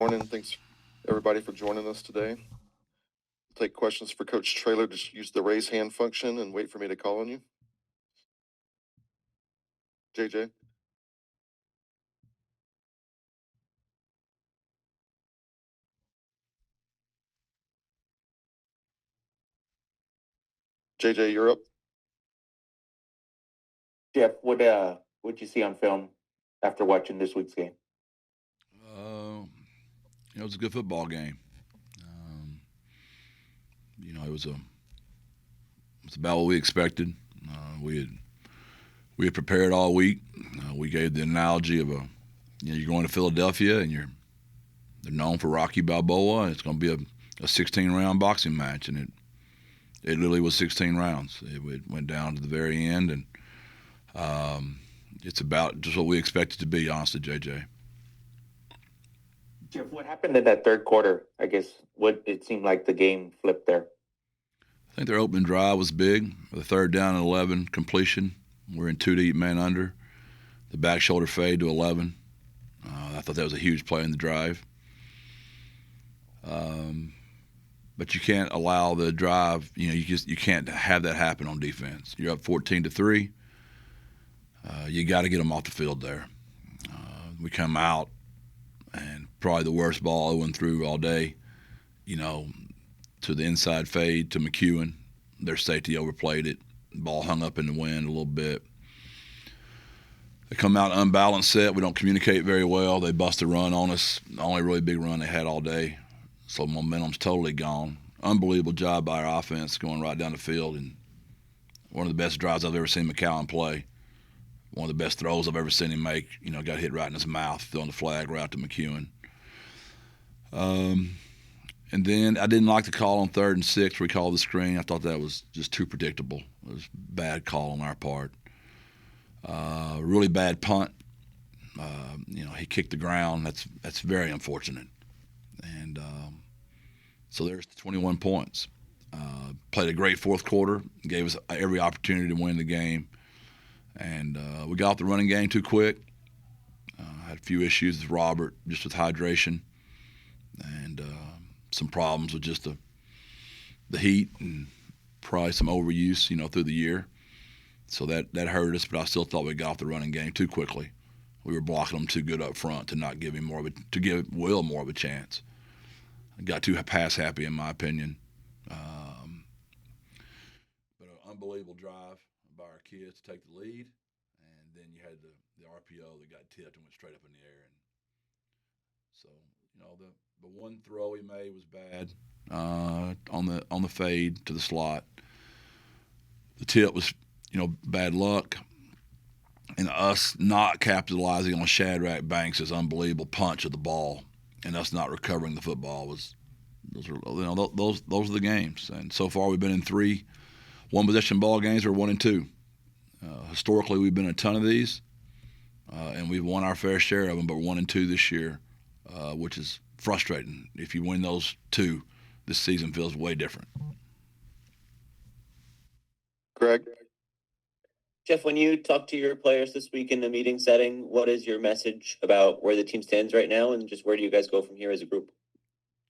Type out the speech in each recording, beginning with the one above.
Morning. Thanks, everybody, for joining us today. We'll take questions for Coach Traylor. Just use the raise hand function and wait for me to call on you. JJ. JJ, you're up. Jeff, what'd you see on film after watching this week's game? Uh, it was a good football game. Um, it was about what we expected. We had prepared all week. We gave the analogy of you're going to Philadelphia and they're known for Rocky Balboa. And it's going to be a 16 round boxing match, and it literally was 16 rounds. It went down to the very end, and it's about just what we expected to be, honestly, JJ. Jeff, what happened in that third quarter? I guess what it seemed like the game flipped there. I think their opening drive was big. The third down and 11 completion. We're in two deep, man under. The back shoulder fade to 11. I thought that was a huge play in the drive. But you can't allow the drive. You can't have that happen on defense. You're up 14-3. You got to get them off the field there. We come out and probably the worst ball I went through all day. To the inside fade to McEwen. Their safety overplayed it. Ball hung up in the wind a little bit. They come out unbalanced set. We don't communicate very well. They bust a run on us. The only really big run they had all day. So momentum's totally gone. Unbelievable job by our offense going right down the field. And one of the best drives I've ever seen McCowan play. One of the best throws I've ever seen him make. Got hit right in his mouth, throwing the flag right to McEwen. And then I didn't like the call on 3rd and 6 where he called the screen. I thought that was just too predictable. It was a bad call on our part. Really bad punt. He kicked the ground. That's very unfortunate. And so there's 21 points. Played a great fourth quarter. Gave us every opportunity to win the game. And we got off the running game too quick. Had a few issues with Robert, just with hydration. And some problems with just the heat and probably some overuse, through the year. So that hurt us, but I still thought we got off the running game too quickly. We were blocking them too good up front to not give him to give Will more of a chance. Got too pass happy in my opinion. But an unbelievable drive by our kids to take the lead, and then you had the RPO that got tipped and went straight up in the air. And so the one throw he made was bad on the fade to the slot. The tip was bad luck, and us not capitalizing on Shadrack Banks' unbelievable punch of the ball, and us not recovering the football was those are the games. And so far we've been in 3 one possession ball games or 1 and 2. Historically we've been in a ton of these, and we've won our fair share of them, but 1 and 2 this year, which is frustrating. If you win those 2, this season feels way different. Greg. Jeff, when you talk to your players this week in the meeting setting, what is your message about where the team stands right now, and just where do you guys go from here as a group?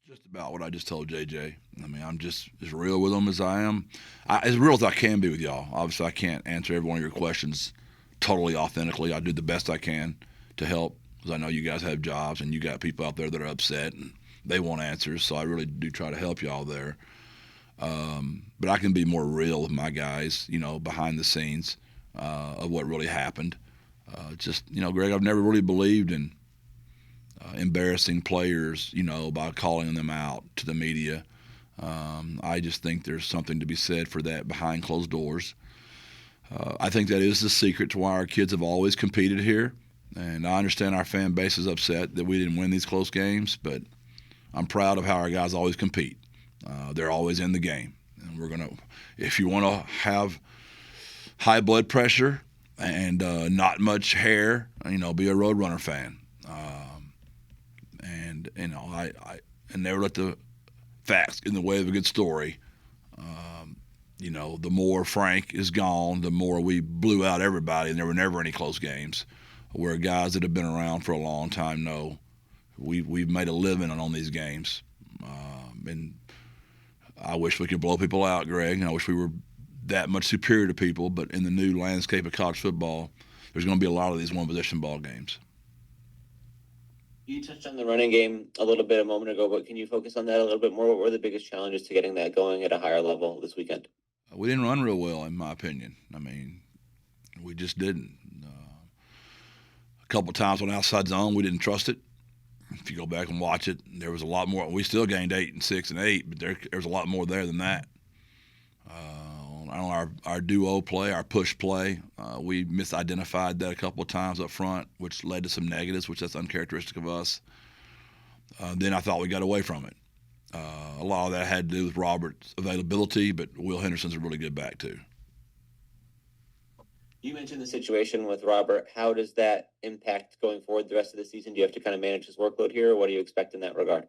Just about what I just told JJ. I mean, I'm just as real with them as I am. As real as I can be with y'all. Obviously, I can't answer every one of your questions totally authentically. I do the best I can to help, because I know you guys have jobs and you got people out there that are upset and they want answers. So I really do try to help y'all there. But I can be more real with my guys, behind the scenes of what really happened. Greg, I've never really believed in embarrassing players, by calling them out to the media. I just think there's something to be said for that behind closed doors. I think that is the secret to why our kids have always competed here. And I understand our fan base is upset that we didn't win these close games, but I'm proud of how our guys always compete. They're always in the game. And if you want to have high blood pressure and not much hair, be a Roadrunner fan. I never let the facts get in the way of a good story. The more Frank is gone, the more we blew out everybody, and there were never any close games. Where guys that have been around for a long time know we've made a living on these games, and I wish we could blow people out, Greg. And I wish we were that much superior to people. But in the new landscape of college football, there's going to be a lot of these one-possession ball games. You touched on the running game a little bit a moment ago, but can you focus on that a little bit more? What were the biggest challenges to getting that going at a higher level this weekend? We didn't run real well, in my opinion. I mean, we just didn't. A couple of times on outside zone, we didn't trust it. If you go back and watch it, there was a lot more. We still gained 8 and 6 and 8, but there was a lot more there than that. On our duo play, our push play, we misidentified that a couple of times up front, which led to some negatives, which that's uncharacteristic of us. Then I thought we got away from it. A lot of that had to do with Robert's availability, but Will Henderson's a really good back too. You mentioned the situation with Robert. How does that impact going forward the rest of the season? Do you have to kind of manage his workload here, or what do you expect in that regard?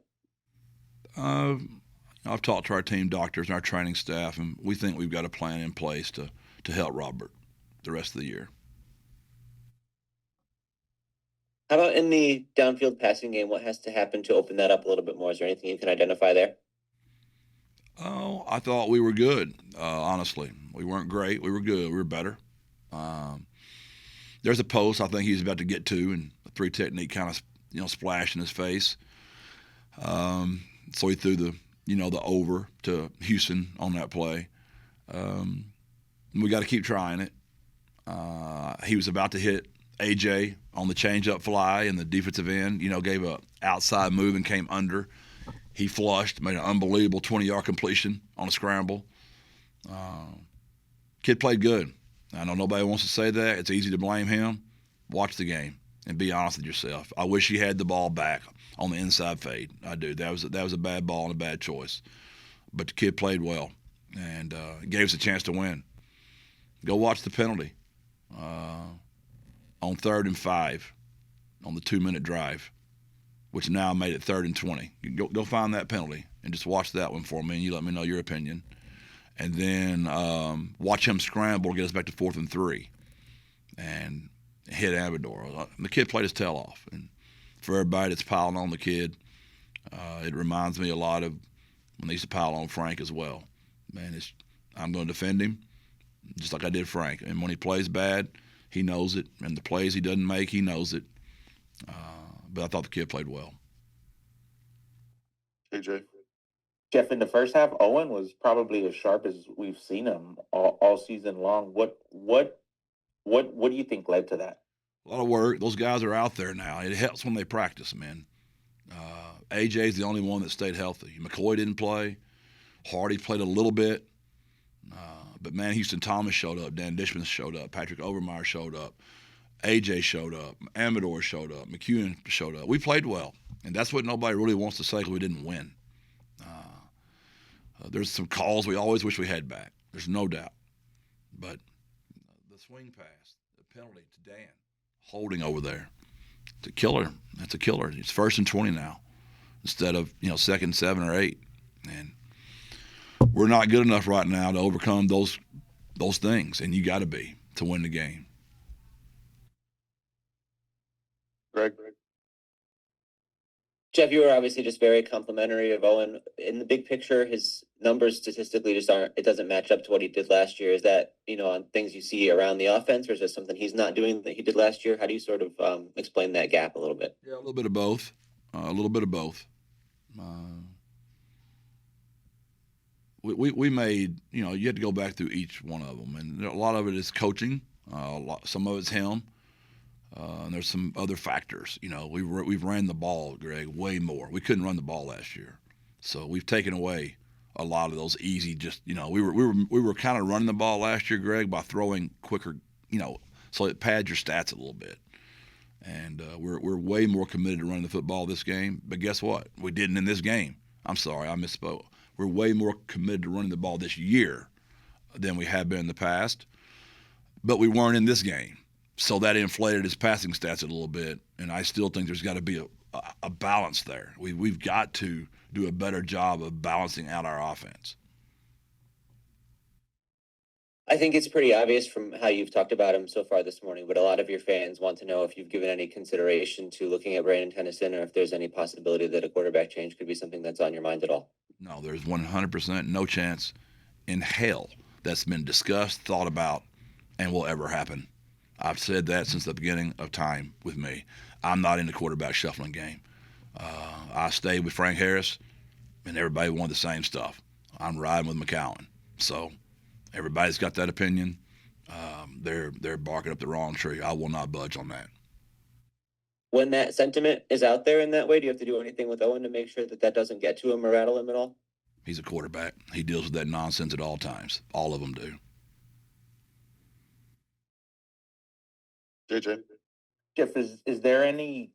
I've talked to our team doctors and our training staff, and we think we've got a plan in place to help Robert the rest of the year. How about in the downfield passing game? What has to happen to open that up a little bit more? Is there anything you can identify there? Oh, I thought we were good, honestly. We weren't great. We were good. We were better. There's a post I think he's about to get to, and the 3 technique kind of splashed in his face. So he threw the over to Houston on that play. We got to keep trying it. He was about to hit AJ on the change-up fly, and the defensive end, gave a outside move and came under. He flushed, made an unbelievable 20-yard completion on a scramble. Kid played good. I know nobody wants to say that. It's easy to blame him. Watch the game and be honest with yourself. I wish he had the ball back on the inside fade. I do. That was a bad ball and a bad choice. But the kid played well and gave us a chance to win. Go watch the penalty on 3rd and 5 on the 2-minute drive, which now made it 3rd and 20. Go find that penalty and just watch that one for me, and you let me know your opinion. And then watch him scramble to get us back to 4th and 3 and hit Amador. The kid played his tail off. And for everybody that's piling on the kid, it reminds me a lot of when they used to pile on Frank as well. Man, I'm going to defend him just like I did Frank. And when he plays bad, he knows it. And the plays he doesn't make, he knows it. But I thought the kid played well. AJ. Jeff, in the first half, Owen was probably as sharp as we've seen him all season long. What do you think led to that? A lot of work. Those guys are out there now. It helps when they practice, man. AJ's the only one that stayed healthy. McCoy didn't play. Hardy played a little bit. But, man, Houston Thomas showed up. Dan Dishman showed up. Patrick Overmeyer showed up. AJ showed up. Amador showed up. McEwen showed up. We played well. And that's what nobody really wants to say because we didn't win. There's some calls we always wish we had back. There's no doubt. But the swing pass, the penalty to Dan, holding over there, it's a killer. That's a killer. It's 1st and 20 now instead of 2nd, 7 or 8. And we're not good enough right now to overcome those things, and you got to be to win the game. Greg. Jeff, you were obviously just very complimentary of Owen. In the big picture, his numbers statistically just aren't, it doesn't match up to what he did last year. Is that, on things you see around the offense, or is that something he's not doing that he did last year? How do you sort of explain that gap a little bit? Yeah, a little bit of both. We made, you had to go back through each one of them. And a lot of it is coaching. Some of it's him. And there's some other factors. We've ran the ball, Greg, way more. We couldn't run the ball last year, so we've taken away a lot of those easy. We were kind of running the ball last year, Greg, by throwing quicker. So it pads your stats a little bit. And we're way more committed to running the football this game. But guess what? We didn't in this game. I'm sorry, I misspoke. We're way more committed to running the ball this year than we have been in the past. But we weren't in this game. So that inflated his passing stats a little bit, and I still think there's got to be a balance there. We've got to do a better job of balancing out our offense. I think it's pretty obvious from how you've talked about him so far this morning, but a lot of your fans want to know if you've given any consideration to looking at Brandon Tennyson, or if there's any possibility that a quarterback change could be something that's on your mind at all. No, there's 100% no chance in hell that's been discussed, thought about, and will ever happen. I've said that since the beginning of time with me. I'm not in the quarterback shuffling game. I stayed with Frank Harris, and everybody wanted the same stuff. I'm riding with McCowan. So everybody's got that opinion. They're barking up the wrong tree. I will not budge on that. When that sentiment is out there in that way, do you have to do anything with Owen to make sure that that doesn't get to him or rattle him at all? He's a quarterback. He deals with that nonsense at all times. All of them do. JJ. Jeff, is there any,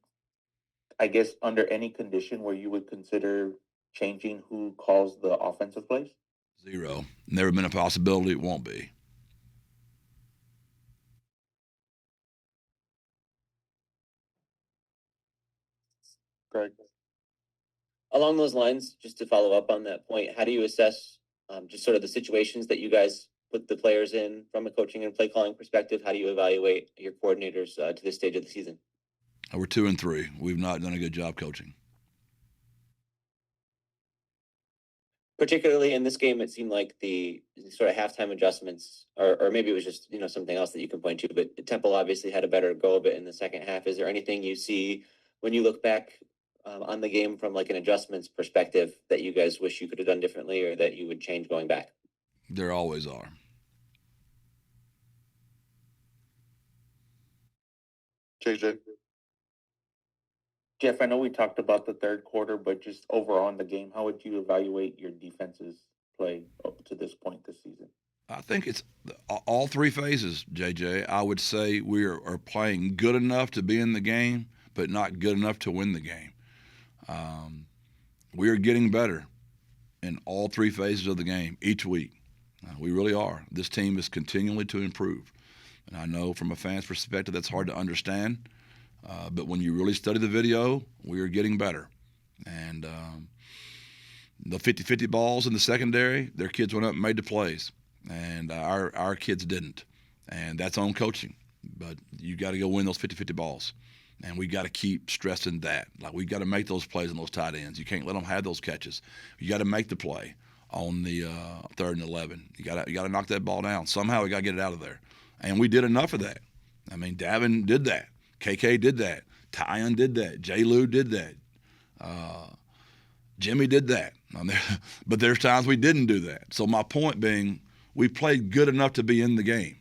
I guess, under any condition where you would consider changing who calls the offensive plays? Zero. Never been a possibility. It won't be. Greg. Along those lines, just to follow up on that point, how do you assess just sort of the situations that you guys put the players in from a coaching and play calling perspective? How do you evaluate your coordinators to this stage of the season? We're 2-3. We've not done a good job coaching. Particularly in this game, it seemed like the sort of halftime adjustments, or maybe it was just something else that you can point to. But Temple obviously had a better go of it in the second half. Is there anything you see when you look back on the game from like an adjustments perspective that you guys wish you could have done differently, or that you would change going back? There always are. JJ. Jeff, I know we talked about the third quarter, but just overall in the game, how would you evaluate your defense's play up to this point this season? I think it's all three phases, JJ. I would say we are playing good enough to be in the game, but not good enough to win the game. We are getting better in all three phases of the game each week. We really are. This team is continually to improve. And I know from a fan's perspective that's hard to understand, but when you really study the video, we are getting better. And the 50-50 balls in the secondary, their kids went up and made the plays. And our kids didn't. And that's on coaching. But you got to go win those 50-50 balls. And we got to keep stressing that. Like, we got to make those plays on those tight ends. You can't let them have those catches. You got to make the play on the 3rd and 11. You got to knock that ball down. Somehow we got to get it out of there. And we did enough of that. I mean, Davin did that. KK did that. Tyon did that. J. Lou did that. Jimmy did that. But there's times we didn't do that. So my point being, we played good enough to be in the game.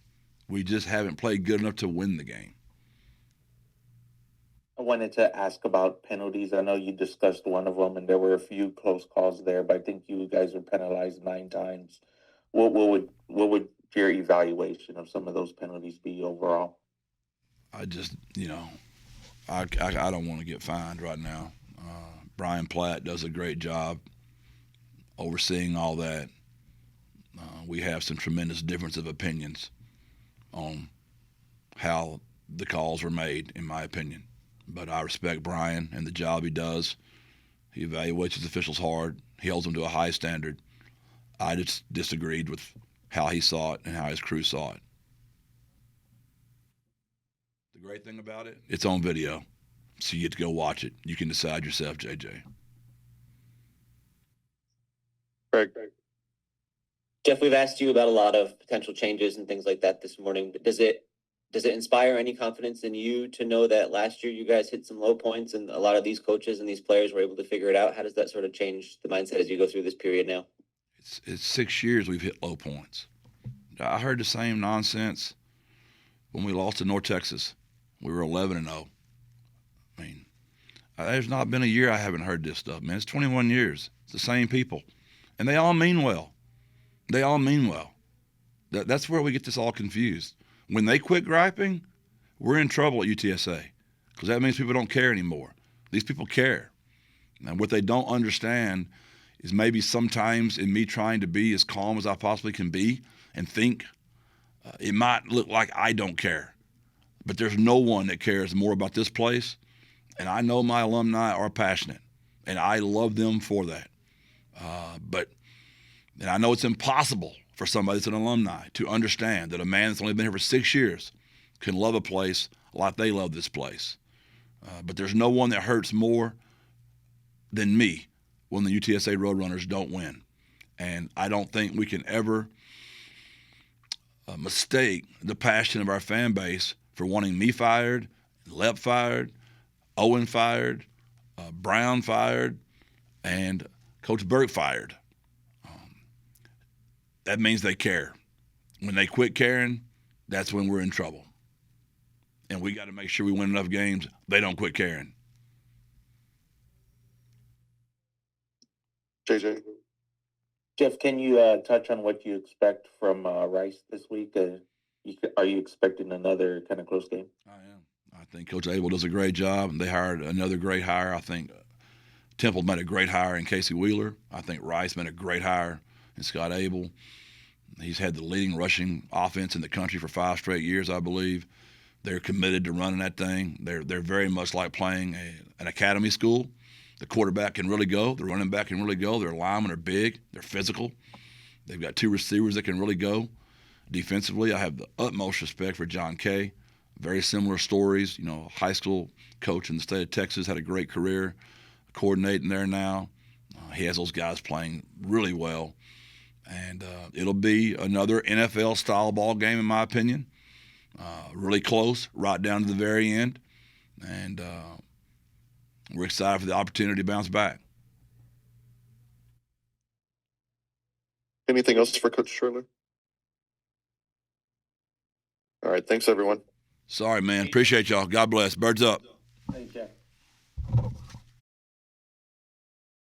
We just haven't played good enough to win the game. I wanted to ask about penalties. I know you discussed one of them, and there were a few close calls there, but I think you guys were penalized 9 times. What would your evaluation of some of those penalties be overall? I just, I don't want to get fined right now. Brian Platt does a great job overseeing all that. We have some tremendous difference of opinions on how the calls were made, in my opinion. But I respect Brian and the job he does. He evaluates his officials hard. He holds them to a high standard. I just disagreed with how he saw it and how his crew saw it. The great thing about it, it's on video. So you get to go watch it. You can decide yourself, JJ. Greg. Jeff, we've asked you about a lot of potential changes and things like that this morning, but does it inspire any confidence in you to know that last year you guys hit some low points and a lot of these coaches and these players were able to figure it out? How does that sort of change the mindset as you go through this period now? It's 6 years we've hit low points. I heard the same nonsense when we lost to North Texas. We were 11-0. I mean, there's not been a year I haven't heard this stuff, man. It's 21 years. It's the same people. And they all mean well. They all mean well. That's where we get this all confused. When they quit griping, we're in trouble at UTSA, because that means people don't care anymore. These people care. And what they don't understand is maybe sometimes in me trying to be as calm as I possibly can be and think, it might look like I don't care. But there's no one that cares more about this place. And I know my alumni are passionate, and I love them for that. And I know it's impossible for somebody that's an alumni to understand that a man that's only been here for 6 years can love a place like they love this place. But there's no one that hurts more than me when the UTSA Roadrunners don't win. And I don't think we can ever mistake the passion of our fan base for wanting me fired, Lep fired, Owen fired, Brown fired, and Coach Burke fired. That means they care. When they quit caring, that's when we're in trouble. And we got to make sure we win enough games they don't quit caring. JJ. Jeff, can you touch on what you expect from Rice this week? Are you expecting another kind of close game? I am. I think Coach Abel does a great job, and they hired another great hire. I think Temple made a great hire in Casey Wheeler. I think Rice made a great hire in Scott Abel. He's had the leading rushing offense in the country for 5 straight years, I believe. They're committed to running that thing. They're very much like playing an academy school. The quarterback can really go. The running back can really go. Their linemen are big. They're physical. They've got 2 receivers that can really go. Defensively, I have the utmost respect for John Kay. Very similar stories. You know, high school coach in the state of Texas, had a great career coordinating there now. He has those guys playing really well. And it'll be another NFL-style ball game, in my opinion. Really close, right down to the very end. And we're excited for the opportunity to bounce back. Anything else for Coach Traylor? All right. Thanks, everyone. Sorry, man. Appreciate y'all. God bless. Birds up. Hey, Jeff.